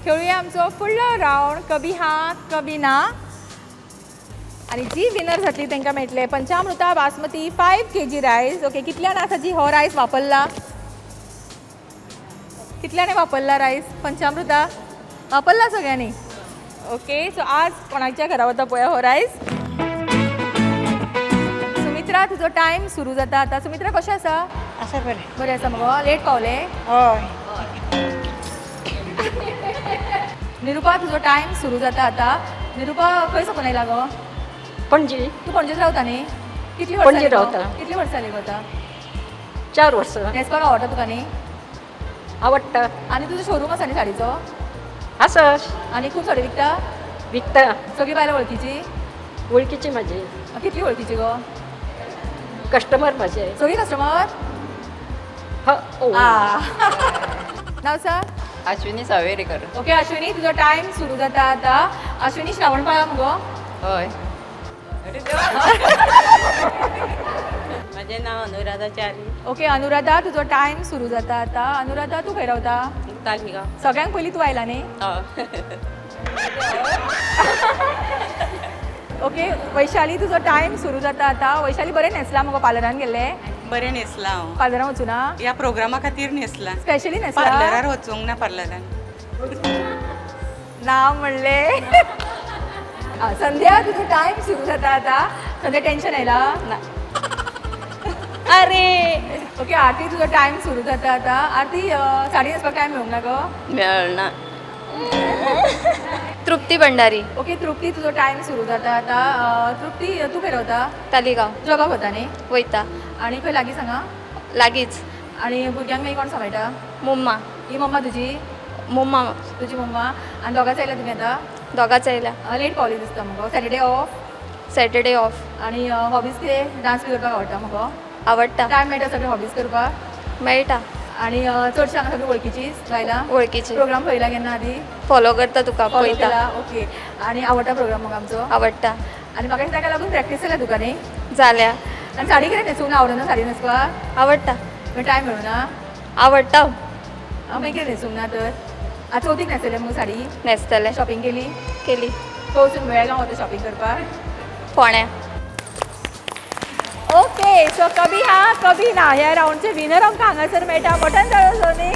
खेळूया आमचो फुडलो रावंड कभी हाँ कभी ना आणि जी विनर जातली तांकां मेळटले पंचामृता बासमती 5 kg रायस. ओके कितल्यान आसा जी हो रायस वापरला कितल्याने वापरला रायस पंचामृता वापरला सगळ्यांनी. ओके सो आज कोणाच्या घरा वता पळय हो रायस. सुमित्रा तुजो टायम सुरू जाता आतां. सुमित्रा कशें आसा आसा बरें. बरें आसा मगो लेट पावले. हय. निरुपा तुजो टायम सुरू जाता आतां. निरुपा खंय साकून आयला गो पणजी तू पणजेच रावता न्ही कितली पणजे वर्सां रावता. कितली वर्सां जाली गो आतां 4 वर्सां. न्हेसपाक आवडटा तुका न्ही आवडटा. आनी तुजो शोरूम आसा न्ही साडीचो आसा आनी खूब साडी विकता विकता. सगळीं बायलां वळखीची वळखीची म्हाजी कितली वळखीची गो कस्टमर म्हाजे. सगळीं कस्टमर ओ. नांव सांग. अश्विनी सावेरेकर. ओके अश्विनी तुजो टायम सुरू जाता आतां. अश्विनी श्रावण पाळा मगो. हय. माझे नाव अनुराधा च्यारी. ओके अनुराधा तुजो टायम सुरू जाता आतां. अनुराधा तूं खंय रावता तालिगांव. सगळ्यांक पयलीं तूं आयला न्ही. ओके वैशाली तुजो टायम सुरू जाता आतां. वैशाली बरें न्हेसला मगो पार्लरान गेल्ले बरें न्हेसला हांव. पार्लरान वचूं ना ह्या प्रोग्रामा खातीर न्हेसला. स्पेशली न्हेसला पार्लरार वचूंक ना पार्लरान. नाव म्हणले. संध्या तुजो टायम सुरू जाता आतां. संध्या टेन्शन आयला ना अरे. ओके आरती तुजो टायम सुरू जाता आतां. आरती साडी न्हेसपाक टायम मेळूंक ना गो. मेळना. तृप्ती भंडारी. ओके तृप्ती तुजो टायम सुरू जाता आतां. तृप्ती तूं खंय रावता तालिगांव. जॉबाक वता न्ही वयता. आनी खंय लागीं सांगा लागींच. आनी भुरग्यांक मागीर कोण सांबाळटा मुम्मा. ही मम्मा तुजी मुम्मा तुजी मम्मा आनी दोगांच आयला तुमी आतां. दोगांच आयला. लेट पावली दिसता मगो. Saturday of Saturday of. आनी हॉबीज कितें डान्स बी करपाक आवडटा मगो. आवडटा. टायम मेळटा सगळे हॉबीज करपाक मेळटा. आनी चडशे हांगा सगळीं वळखीचीच बायलां. वळखीची. प्रोग्राम पळयला केन्ना आदी फॉलो करता तुका Follow पळयता. केला. ओके आनी आवडटा प्रोग्राम मगो आमचो. आवडटा. आनी म्हाका ताका लागून प्रॅक्टीस जाल्या तुका न्ही. जाल्या. आनी साडी कितें न्हेसूंक ना आवडना साडी न्हेसपाक आवडटा. टायम मेळूना. आवडटा. मागीर कितें न्हेसूंक ना तर आतां चवथीक न्हेसलें मगो साडी. न्हेसतले. शॉपिंग केली केली. तो वचून बेळगांव वता शॉपिंग करपाक. फोण्या. ओके सो कभी हाँ कभी ना ह्या रावंडचे विनर आमकां हांगासर मेळटा. बटन जालो न्ही